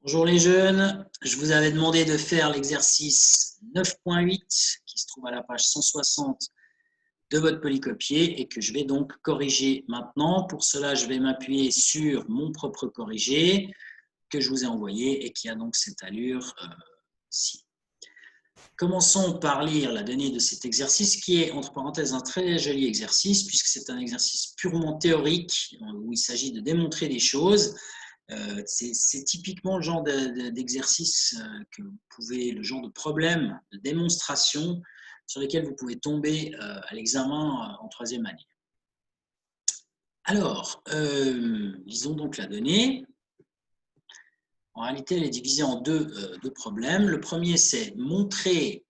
Bonjour les jeunes, je vous avais demandé de faire l'exercice 9.8 qui se trouve à la page 160 de votre polycopier et que je vais donc corriger maintenant. Pour cela, je vais m'appuyer sur mon propre corrigé que je vous ai envoyé et qui a donc cette allure ci. Commençons par lire la donnée de cet exercice qui est, entre parenthèses, un très joli exercice puisque c'est un exercice purement théorique où il s'agit de démontrer des choses. C'est typiquement le genre d'exercice que vous pouvez, le genre de problème de démonstration sur lesquels vous pouvez tomber à l'examen en troisième année. Alors, lisons donc la donnée. En réalité, elle est divisée en deux problèmes. Le premier, c'est montrer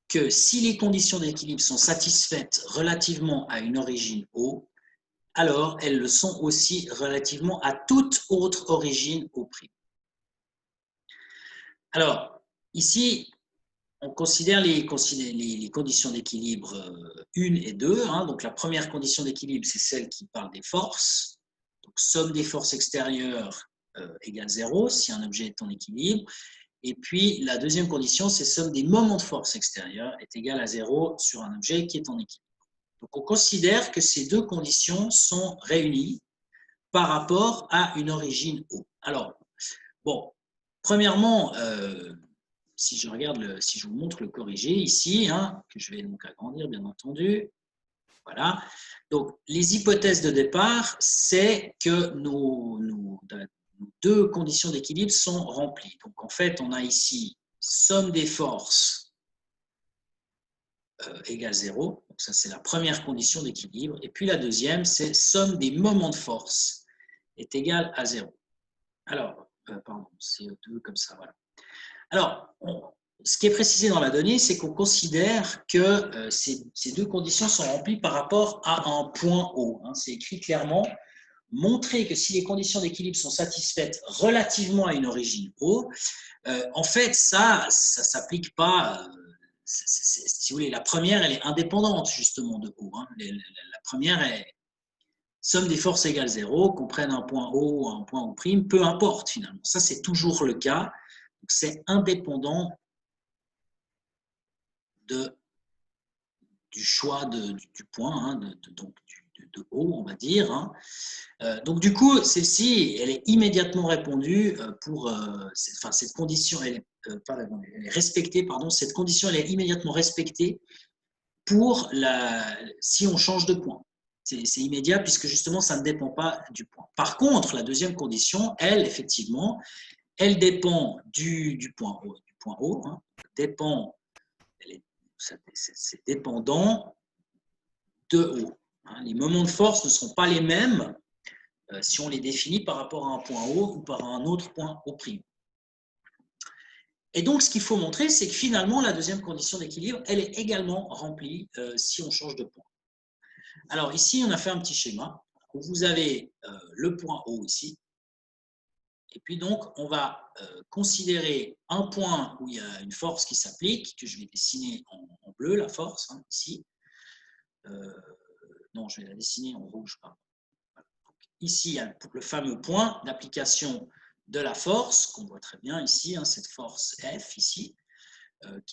que si les conditions d'équilibre sont satisfaites relativement à une origine O, alors elles le sont aussi relativement à toute autre origine O'. Alors, ici, on considère les conditions d'équilibre 1 et 2. Donc, la première condition d'équilibre, c'est celle qui parle des forces. Donc, somme des forces extérieures égale 0 si un objet est en équilibre. Et puis, la deuxième condition, c'est somme des moments de force extérieure est égale à 0 sur un objet qui est en équilibre. Donc, on considère que ces deux conditions sont réunies par rapport à une origine O. Alors, bon, premièrement, si je vous montre le corrigé ici, que je vais donc agrandir bien entendu, voilà. Donc, les hypothèses de départ, c'est que nos deux conditions d'équilibre sont remplies. Donc, en fait, on a ici somme des forces égale 0. Donc, ça, c'est la première condition d'équilibre. Et puis, la deuxième, c'est somme des moments de force est égale à 0. Alors, pardon, CO2 comme ça, voilà. Alors, ce qui est précisé dans la donnée, c'est qu'on considère que ces deux conditions sont remplies par rapport à un point O. C'est écrit clairement, montrer que si les conditions d'équilibre sont satisfaites relativement à une origine O, en fait, ça s'applique pas. Si vous voulez, la première, elle est indépendante justement de O. La première est somme des forces égale 0, qu'on prenne un point O ou un point O', peu importe finalement. Ça, c'est toujours le cas. C'est indépendant du choix du point, de O, on va dire. Donc, du coup, celle-ci, elle est immédiatement répondue pour. Cette condition, elle est respectée, pardon. Cette condition, elle est immédiatement respectée pour si on change de point. C'est immédiat puisque justement, ça ne dépend pas du point. Par contre, la deuxième condition, elle, effectivement, elle dépend du point O, dépend. C'est dépendant de O. Les moments de force ne seront pas les mêmes si on les définit par rapport à un point O ou par un autre point O'. Et donc, ce qu'il faut montrer, c'est que finalement, la deuxième condition d'équilibre, elle est également remplie si on change de point. Alors ici, on a fait un petit schéma où vous avez le point O ici. Et puis donc, on va considérer un point où il y a une force qui s'applique, que je vais dessiner en bleu, la force, ici. Non, je vais la dessiner en rouge. Pardon. Donc, ici, il y a le fameux point d'application de la force, qu'on voit très bien ici, cette force F ici.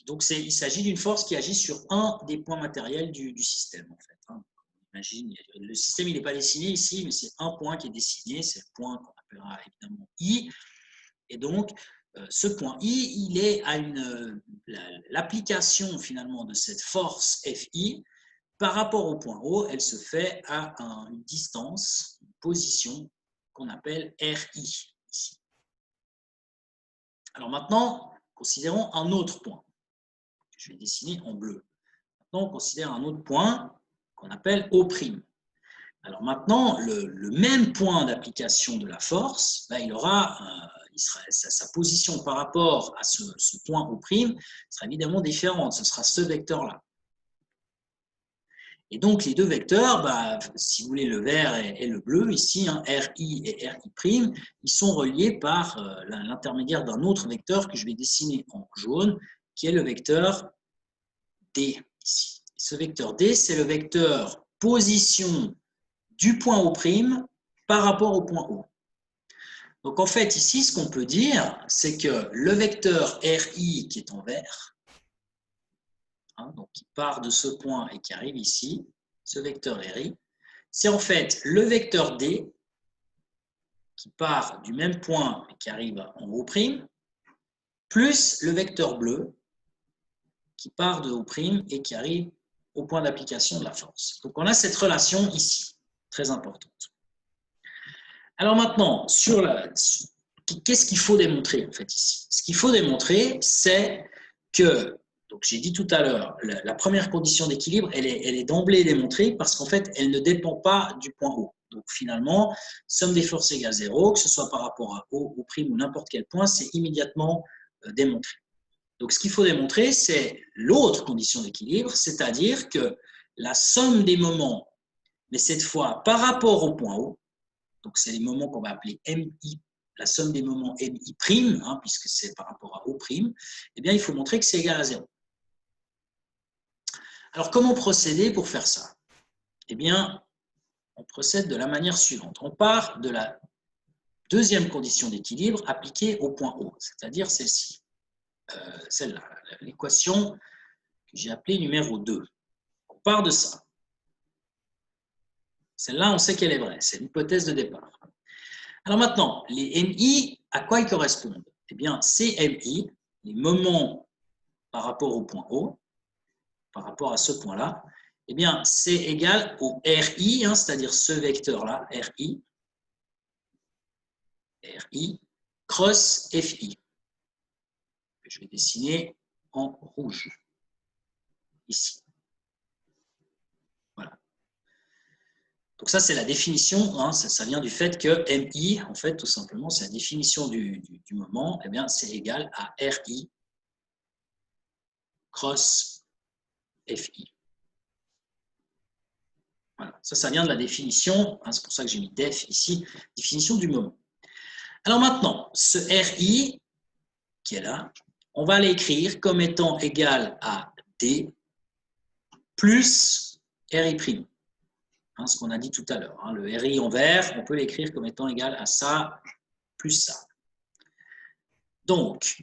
Donc, il s'agit d'une force qui agit sur un des points matériels du système, en fait. Imagine, le système, il n'est pas dessiné ici, mais c'est un point qui est dessiné, c'est le point qu'on appellera évidemment I. Et donc, ce point I, il est à l'application finalement de cette force FI par rapport au point O, elle se fait à une distance, une position qu'on appelle RI ici. Alors maintenant, considérons un autre point que je vais dessiner en bleu. Maintenant, on considère un autre point qu'on appelle O'. Alors maintenant, le même point d'application de la force, il aura sa position par rapport à ce point O' sera évidemment différente. Ce sera ce vecteur-là. Et donc, les deux vecteurs, si vous voulez, le vert et le bleu, ici, RI et RI', ils sont reliés par l'intermédiaire d'un autre vecteur que je vais dessiner en jaune, qui est le vecteur D, ici. Ce vecteur D, c'est le vecteur position du point O' par rapport au point O. Donc en fait, ici, ce qu'on peut dire, c'est que le vecteur RI qui est en vert, hein, donc qui part de ce point et qui arrive ici, ce vecteur RI, c'est en fait le vecteur D qui part du même point et qui arrive en O', plus le vecteur bleu qui part de O' et qui arrive au point d'application de la force. Donc on a cette relation ici, très importante. Alors maintenant, qu'est-ce qu'il faut démontrer en fait ici? Ce qu'il faut démontrer, c'est que, donc j'ai dit tout à l'heure, la première condition d'équilibre, elle est d'emblée démontrée parce qu'en fait, elle ne dépend pas du point O. Donc finalement, somme des forces égale 0, que ce soit par rapport à O, O' ou n'importe quel point, c'est immédiatement démontré. Donc ce qu'il faut démontrer, c'est l'autre condition d'équilibre, c'est-à-dire que la somme des moments, mais cette fois par rapport au point O, donc c'est les moments qu'on va appeler MI, la somme des moments MI', hein, puisque c'est par rapport à O', eh bien il faut montrer que c'est égal à 0. Alors comment procéder pour faire ça? Eh bien, on procède de la manière suivante. On part de la deuxième condition d'équilibre appliquée au point O, c'est-à-dire celle-ci, celle-là, l'équation que j'ai appelée numéro 2. On part de ça. Celle-là, on sait qu'elle est vraie, c'est l'hypothèse de départ. Alors maintenant, les MI, à quoi ils correspondent? Eh bien, ces MI, les moments par rapport au point O, par rapport à ce point-là, eh bien, c'est égal au RI, hein, c'est-à-dire ce vecteur-là, RI, cross FI, que je vais dessiner en rouge, ici. Voilà. Donc ça, c'est la définition, hein, ça vient du fait que MI, en fait, tout simplement, c'est la définition du moment, eh bien, c'est égal à RI cross FI. Voilà. Ça vient de la définition, hein, c'est pour ça que j'ai mis def ici, définition du moment. Alors maintenant, ce RI, qui est là, on va l'écrire comme étant égal à D plus RI'. Hein, ce qu'on a dit tout à l'heure. Hein, le RI en vert, on peut l'écrire comme étant égal à ça plus ça. Donc,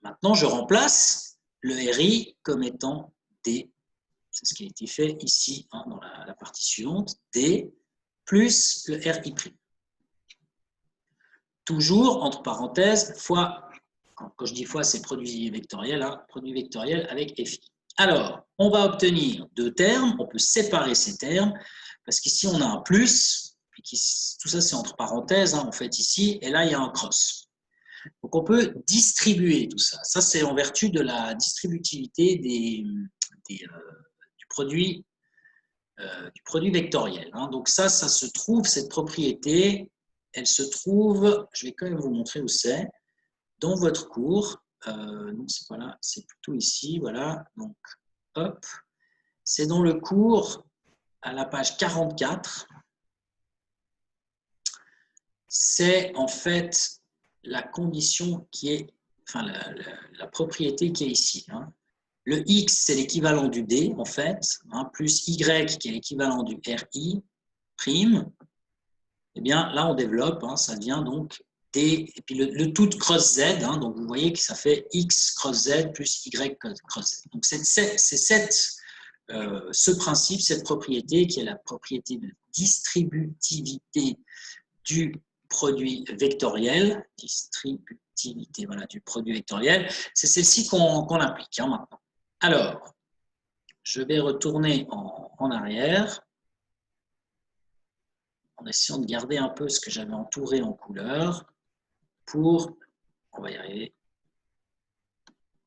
maintenant, je remplace le RI comme étant D. C'est ce qui a été fait ici, hein, dans la partie suivante. D plus le RI'. Toujours, entre parenthèses, fois, quand je dis fois, c'est produit vectoriel, hein, produit vectoriel avec FI. Alors, on va obtenir deux termes, on peut séparer ces termes, parce qu'ici, on a un plus, puis tout ça, c'est entre parenthèses, hein, en fait, ici, et là, il y a un cross. Donc, on peut distribuer tout ça. Ça, c'est en vertu de la distributivité du produit vectoriel. Hein. Donc, ça se trouve, cette propriété, elle se trouve, je vais quand même vous montrer où c'est, dans votre cours. Non, c'est pas là, c'est plutôt ici, voilà. Donc, hop, c'est dans le cours à la page 44. C'est en fait la condition qui est, enfin, la propriété qui est ici. Hein. Le X, c'est l'équivalent du D, en fait, hein, plus Y, qui est l'équivalent du RI'. Eh bien, là, on développe, hein, ça devient donc D, et puis le tout cross Z, hein, donc vous voyez que ça fait X cross Z plus Y cross Z. Donc, c'est ce principe, cette propriété, qui est la propriété de distributivité du produit vectoriel, voilà, du produit vectoriel, c'est celle-ci qu'on applique, hein, maintenant. Alors, je vais retourner en arrière, en essayant de garder un peu ce que j'avais entouré en couleur pour, on va y arriver,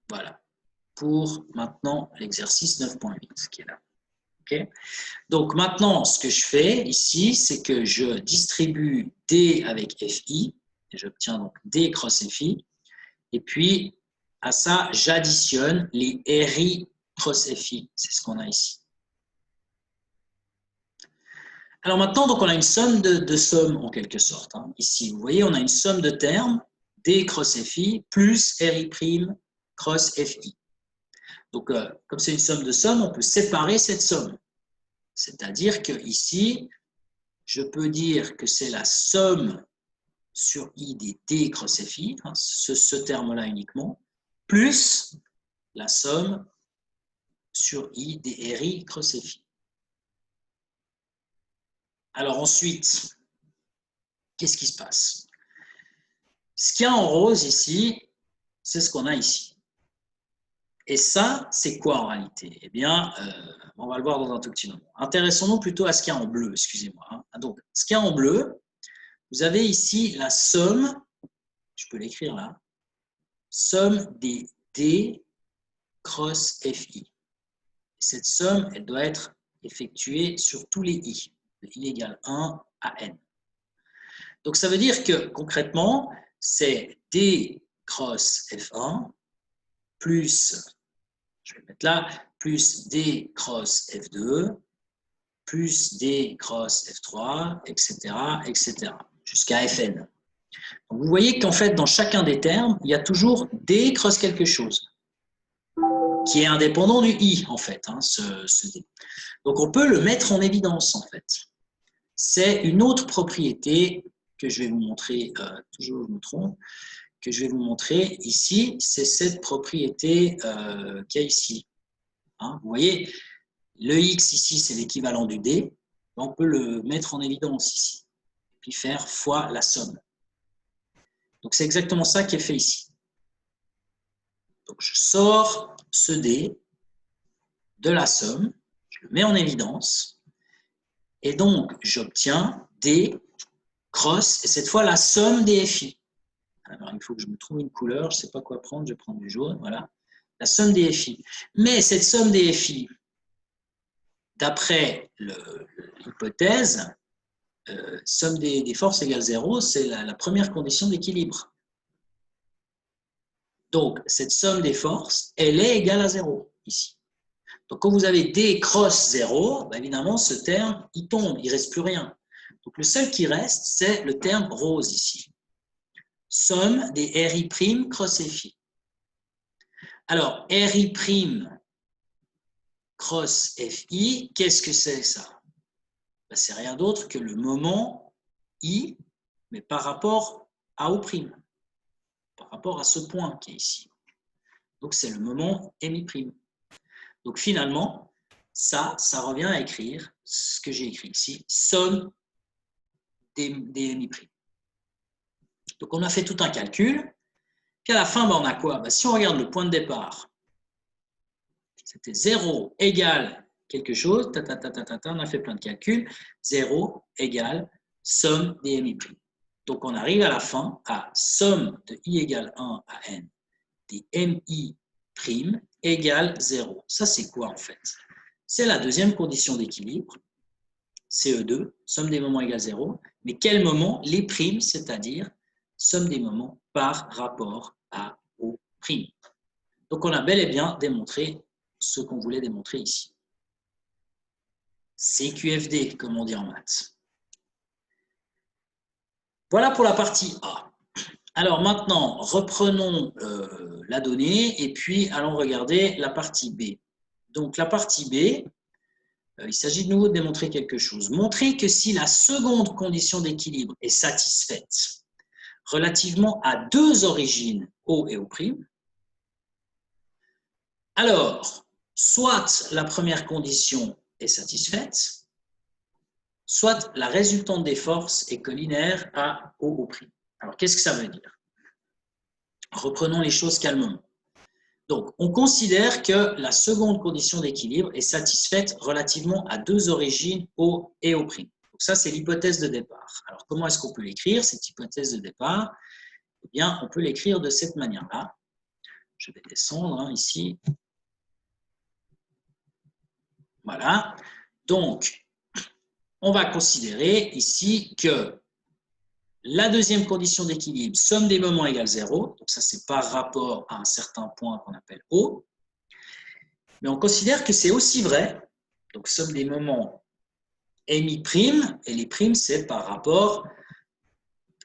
voilà, pour maintenant l'exercice 9.8 qui est là. Okay. Donc maintenant, ce que je fais ici, c'est que je distribue D avec FI, et j'obtiens donc D cross FI, et puis à ça, j'additionne les RI cross FI, c'est ce qu'on a ici. Alors maintenant, donc on a une somme de sommes en quelque sorte. Hein. Ici, vous voyez, on a une somme de termes, D cross FI, plus RI' cross FI. Donc, comme c'est une somme de sommes, on peut séparer cette somme. C'est-à-dire que ici, je peux dire que c'est la somme sur I des D cross FI, hein, ce terme-là uniquement, plus la somme sur I des RI cross FI. Alors ensuite, qu'est-ce qui se passe? Ce qu'il y a en rose ici, c'est ce qu'on a ici. Et ça, c'est quoi en réalité? Eh bien, on va le voir dans un tout petit moment. Intéressons-nous plutôt à ce qu'il y a en bleu, excusez-moi. Hein. Donc, ce qu'il y a en bleu, vous avez ici la somme, je peux l'écrire là, somme des D cross FI. Cette somme, elle doit être effectuée sur tous les I. I égale 1 à N. Donc, ça veut dire que, concrètement, c'est D cross F1 plus, je vais le mettre là, plus D cross F2, plus D cross F3, etc., etc., jusqu'à Fn. Donc, vous voyez qu'en fait, dans chacun des termes, il y a toujours D cross quelque chose, qui est indépendant du I, en fait, hein, ce D. Donc, on peut le mettre en évidence, en fait. C'est une autre propriété que je vais vous montrer, toujours je me trompe, que je vais vous montrer ici, c'est cette propriété qu'il y a ici. Hein, vous voyez, le X ici, c'est l'équivalent du D. On peut le mettre en évidence ici, puis faire fois la somme. Donc, c'est exactement ça qui est fait ici. Donc, je sors ce D de la somme, je le mets en évidence, et donc, j'obtiens D cross, et cette fois, la somme des FI. Alors, il faut que je me trouve une couleur, je ne sais pas quoi prendre, je vais prendre du jaune, voilà. La somme des FI. Mais cette somme des FI, d'après l'hypothèse, somme des forces égale 0, c'est la première condition d'équilibre. Donc, cette somme des forces, elle est égale à 0, ici. Donc, quand vous avez D cross 0, ben évidemment, ce terme, il tombe, il ne reste plus rien. Donc, le seul qui reste, c'est le terme rose, ici. Somme des RI' cross FI. Alors, RI' cross FI, qu'est-ce que c'est ça? Ben, c'est rien d'autre que le moment I, mais par rapport à O', par rapport à ce point qui est ici. Donc, c'est le moment MI'. Donc, finalement, ça revient à écrire ce que j'ai écrit ici, somme des MI'. Donc, on a fait tout un calcul. Puis à la fin, ben, on a quoi? Ben, si on regarde le point de départ, c'était 0 égale quelque chose, on a fait plein de calculs, 0 égale somme des MI'. Donc, on arrive à la fin à somme de I égale 1 à N des MI' égale 0. Ça, c'est quoi en fait? C'est la deuxième condition d'équilibre, CE2, somme des moments égale 0. Mais quel moment? Les primes, c'est-à-dire somme des moments par rapport à O'. Donc, on a bel et bien démontré ce qu'on voulait démontrer ici. CQFD, comme on dit en maths. Voilà pour la partie A. Alors maintenant, reprenons la donnée et puis allons regarder la partie B. Donc la partie B, il s'agit de nouveau de démontrer quelque chose. Montrer que si la seconde condition d'équilibre est satisfaite relativement à deux origines O et O', alors soit la première condition est satisfaite, soit la résultante des forces est collinaire à O'. Alors qu'est-ce que ça veut dire? Reprenons les choses calmement. Donc, on considère que la seconde condition d'équilibre est satisfaite relativement à deux origines O et O'. Donc, ça, c'est l'hypothèse de départ. Alors, comment est-ce qu'on peut l'écrire, cette hypothèse de départ? Eh bien, on peut l'écrire de cette manière-là. Je vais descendre ici. Voilà. Donc, on va considérer ici que la deuxième condition d'équilibre, somme des moments égale 0. Donc, ça, c'est par rapport à un certain point qu'on appelle O. Mais on considère que c'est aussi vrai, donc somme des moments MI', et les primes, c'est par rapport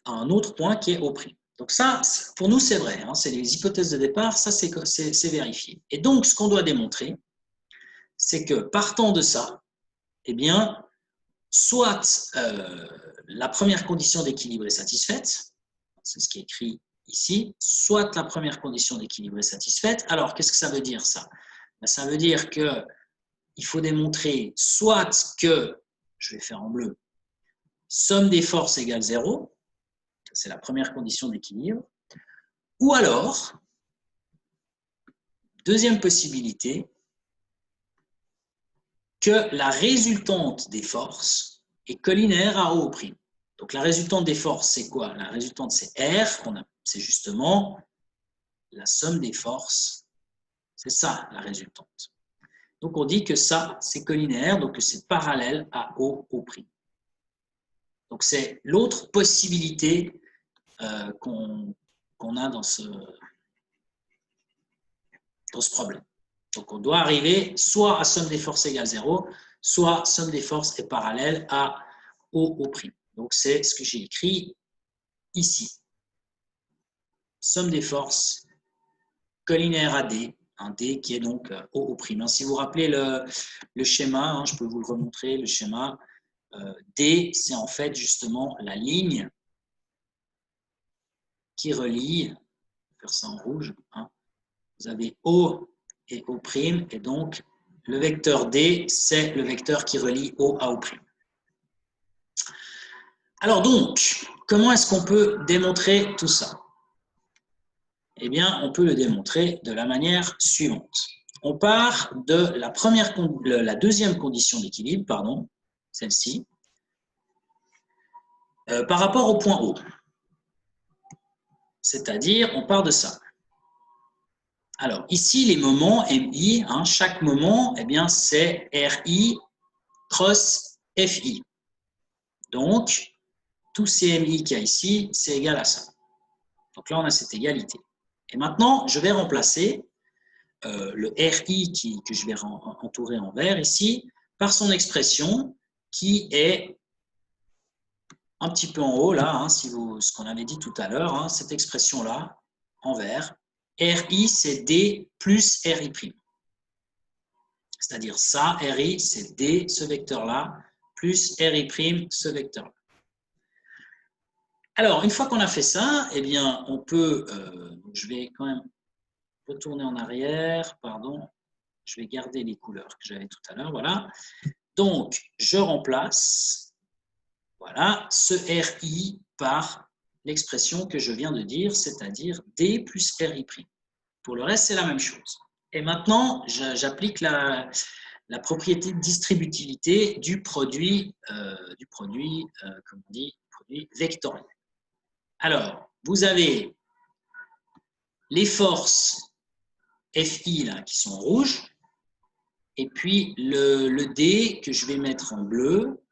à un autre point qui est O'. Donc ça, pour nous, c'est vrai, hein, c'est les hypothèses de départ, ça c'est vérifié. Et donc, ce qu'on doit démontrer, c'est que partant de ça, eh bien, soit la première condition d'équilibre est satisfaite, c'est ce qui est écrit ici, soit la première condition d'équilibre est satisfaite. Alors, qu'est-ce que ça veut dire ça? Ça veut dire qu'il faut démontrer soit que, je vais faire en bleu, somme des forces égale 0, c'est la première condition d'équilibre, ou alors, deuxième possibilité, que la résultante des forces est collinaire à O'. Donc la résultante des forces, c'est quoi? La résultante, c'est R, c'est justement la somme des forces. C'est ça, la résultante. Donc on dit que ça, c'est collinaire, donc que c'est parallèle à O'. Donc c'est l'autre possibilité qu'on a dans ce problème. Donc on doit arriver soit à somme des forces égale 0, soit somme des forces est parallèle à O'. Donc c'est ce que j'ai écrit ici. Somme des forces collinaire à D, un D qui est donc O'. Si vous vous rappelez le schéma, je peux vous le remontrer, le schéma, D, c'est en fait justement la ligne qui relie, je vais faire ça en rouge, vous avez O et O', et donc le vecteur D, c'est le vecteur qui relie O à O'. Alors donc, comment est-ce qu'on peut démontrer tout ça? Eh bien, on peut le démontrer de la manière suivante. On part de la deuxième condition d'équilibre, pardon, celle-ci, par rapport au point O. C'est-à-dire, on part de ça. Alors, ici, les moments MI, chaque moment, eh bien, c'est RI cross FI. Donc, tout CMI qu'il y a ici, c'est égal à ça. Donc là, on a cette égalité. Et maintenant, je vais remplacer le RI que je vais entourer en vert ici par son expression qui est un petit peu en haut, là, ce qu'on avait dit tout à l'heure, cette expression-là, en vert. RI, c'est D plus RI'. C'est-à-dire ça, RI, c'est D, ce vecteur-là, plus RI', ce vecteur-là. Alors, une fois qu'on a fait ça, eh bien, on peut, je vais quand même retourner en arrière, pardon, je vais garder les couleurs que j'avais tout à l'heure, voilà. Donc, je remplace, voilà, ce RI par l'expression que je viens de dire, c'est-à-dire D plus RI'. Pour le reste, c'est la même chose. Et maintenant, j'applique la propriété de distributivité du produit comme on dit, produit vectoriel. Alors, vous avez les forces FI là, qui sont rouges, et puis le D que je vais mettre en bleu,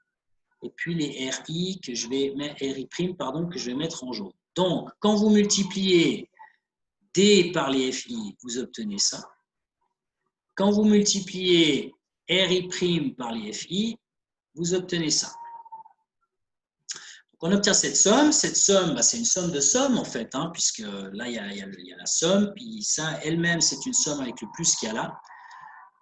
et puis les RI que je vais RI', pardon, que je vais mettre en jaune. Donc, quand vous multipliez D par les FI, vous obtenez ça. Quand vous multipliez RI' par les FI, vous obtenez ça. On obtient cette somme. Cette somme, c'est une somme de sommes, en fait, puisque là, il y a la somme, puis ça, elle-même, c'est une somme avec le plus qu'il y a là.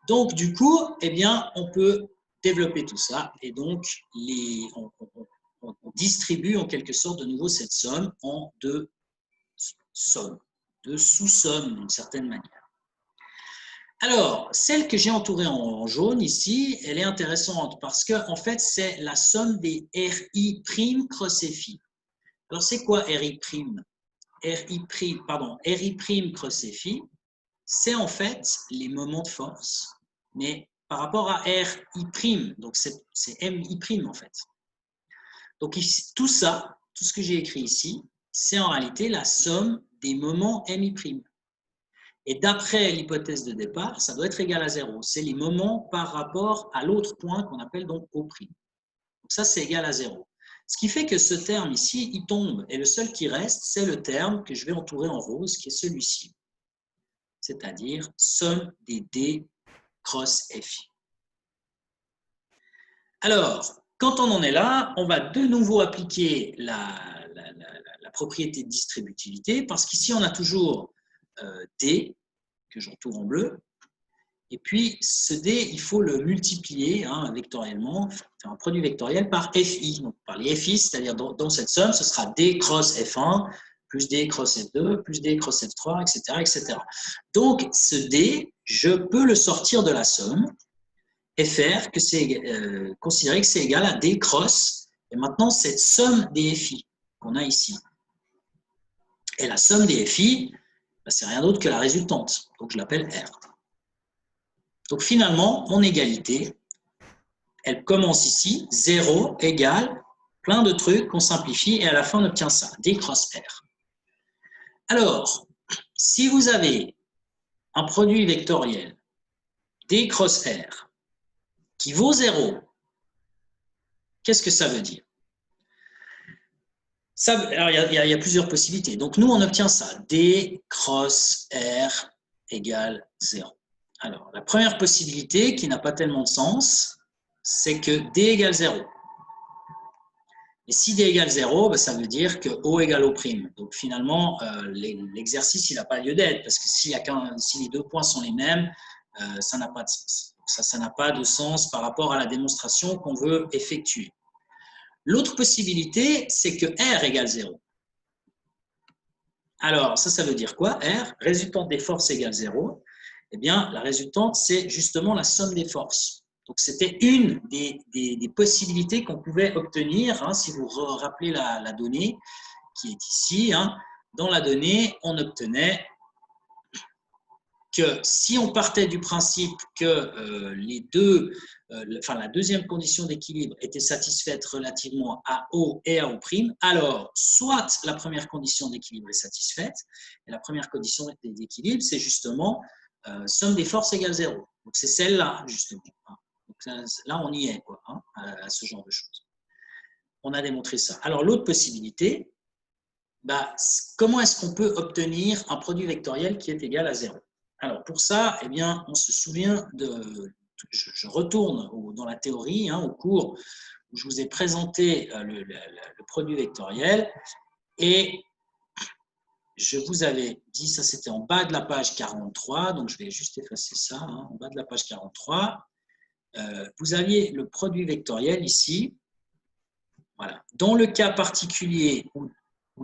Donc, du coup, eh bien, on peut développer tout ça, et donc, on distribue en quelque sorte de nouveau cette somme en deux sommes, deux sous-sommes d'une certaine manière. Alors, celle que j'ai entourée en jaune ici, elle est intéressante parce que en fait, c'est la somme des RI' cross FI. Alors, c'est quoi RI'? RI' cross FI, c'est en fait les moments de force, mais par rapport à RI', donc c'est MI' en fait. Donc, ici, tout ça, tout ce que j'ai écrit ici, c'est en réalité la somme des moments MI'. Et d'après l'hypothèse de départ, ça doit être égal à 0. C'est les moments par rapport à l'autre point qu'on appelle donc O'. Donc ça, c'est égal à 0. Ce qui fait que ce terme ici, il tombe. Et le seul qui reste, c'est le terme que je vais entourer en rose, qui est celui-ci. C'est-à-dire somme des D cross FI. Alors, quand on en est là, on va de nouveau appliquer la propriété de distributivité, parce qu'ici, on a toujours D, que j'entoure en bleu, et puis ce D, il faut le multiplier vectoriellement, faire un produit vectoriel par FI, donc par les FI, c'est-à-dire dans cette somme, ce sera D cross F1 plus D cross F2, plus D cross F3, etc., etc. Donc, ce D, je peux le sortir de la somme et faire que c'est considérer que c'est égal à D cross, et maintenant cette somme des FI qu'on a ici. Et la somme des FI, c'est rien d'autre que la résultante, donc je l'appelle R. Donc finalement, mon égalité, elle commence ici, 0 égale plein de trucs qu'on simplifie, et à la fin on obtient ça, D cross R. Alors, si vous avez un produit vectoriel D cross R qui vaut 0, qu'est-ce que ça veut dire? Alors, il y a plusieurs possibilités. Donc, nous, on obtient ça. D cross R égale 0. Alors, la première possibilité, qui n'a pas tellement de sens, c'est que D égale 0. Et si D égale 0, ben, ça veut dire que O égale O'. Donc, finalement, l'exercice, il n'a pas lieu d'être, parce que si les deux points sont les mêmes, ça n'a pas de sens. Donc, ça n'a pas de sens par rapport à la démonstration qu'on veut effectuer. L'autre possibilité, c'est que R égale 0. Alors, ça veut dire quoi? R, résultante des forces égale 0. Eh bien, la résultante, c'est justement la somme des forces. Donc, c'était une des possibilités qu'on pouvait obtenir, hein, si vous vous rappelez la donnée qui est ici. Hein. Dans la donnée, on obtenait que si on partait du principe que la deuxième condition d'équilibre était satisfaite relativement à O et à O', alors soit la première condition d'équilibre est satisfaite, et la première condition d'équilibre, c'est justement somme des forces égale 0. Donc c'est celle-là, justement. Donc là, on y est, quoi, hein, à ce genre de choses. On a démontré ça. Alors l'autre possibilité, bah, comment est-ce qu'on peut obtenir un produit vectoriel qui est égal à 0? Alors pour ça, eh bien, on se souvient je retourne dans la théorie, hein, au cours où je vous ai présenté le produit vectoriel, et je vous avais dit, ça c'était en bas de la page 43, donc je vais juste effacer ça, hein, en bas de la page 43, vous aviez le produit vectoriel ici, voilà. Dans le cas particulier où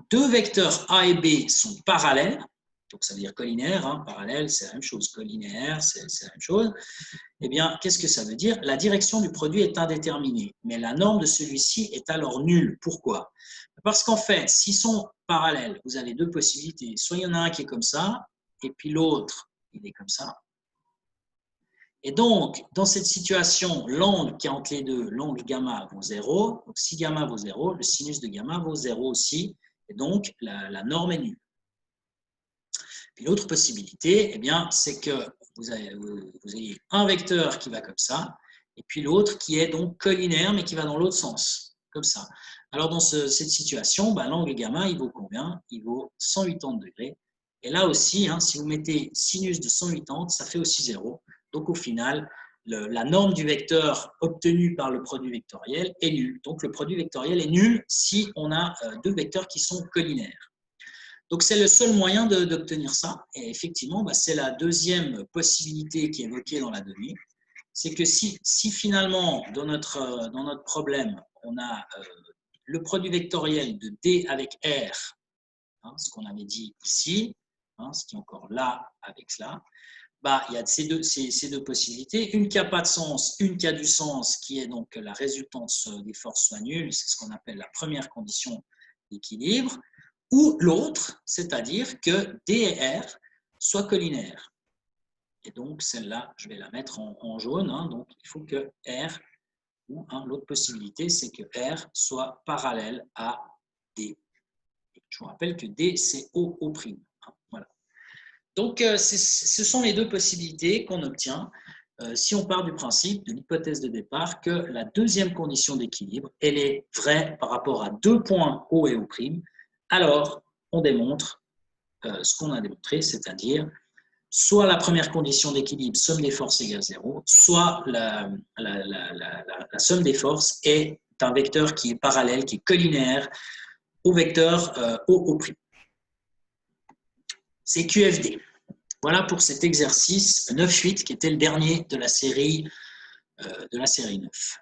deux vecteurs A et B sont parallèles, donc ça veut dire collinaire, hein, parallèle, c'est la même chose, collinéaire, c'est la même chose. Eh bien, qu'est-ce que ça veut dire? La direction du produit est indéterminée, mais la norme de celui-ci est alors nulle. Pourquoi? Parce qu'en fait, s'ils sont parallèles, vous avez deux possibilités. Soit il y en a un qui est comme ça, et puis l'autre, il est comme ça. Et donc, dans cette situation, l'angle qui est entre les deux, l'angle gamma vaut 0. Donc, si gamma vaut 0, le sinus de gamma vaut 0 aussi. Et donc, la norme est nulle. Puis l'autre possibilité, eh bien, c'est que vous ayez un vecteur qui va comme ça, et puis l'autre qui est donc collinaire, mais qui va dans l'autre sens, comme ça. Alors, dans cette situation, ben, l'angle gamma, il vaut combien? Il vaut 180 degrés. Et là aussi, hein, si vous mettez sinus de 180, ça fait aussi 0. Donc, au final, la norme du vecteur obtenu par le produit vectoriel est nulle. Donc, le produit vectoriel est nul si on a deux vecteurs qui sont collinaires. Donc, c'est le seul moyen d'obtenir ça. Et effectivement, bah, c'est la deuxième possibilité qui est évoquée dans la donnée. C'est que si finalement, dans notre problème, on a le produit vectoriel de D avec R, hein, ce qu'on avait dit ici, hein, ce qui est encore là avec cela, bah, il y a ces deux possibilités. Une qui n'a pas de sens, une qui a du sens, qui est donc la résultante des forces soit nulle, c'est ce qu'on appelle la première condition d'équilibre, ou l'autre, c'est-à-dire que D et R soient collinaires. Et donc, celle-là, je vais la mettre en jaune. Hein, donc, il faut que R, ou hein, l'autre possibilité, c'est que R soit parallèle à D. Et je vous rappelle que D, c'est O'. Hein, voilà. Donc, ce sont les deux possibilités qu'on obtient si on part du principe, de l'hypothèse de départ, que la deuxième condition d'équilibre, elle est vraie par rapport à deux points O et O'. Alors, on démontre ce qu'on a démontré, c'est-à-dire soit la première condition d'équilibre, somme des forces égale 0, soit la somme des forces est un vecteur qui est parallèle, qui est collinaire au vecteur O'. C'est QFD. Voilà pour cet exercice 9-8 qui était le dernier de la série 9.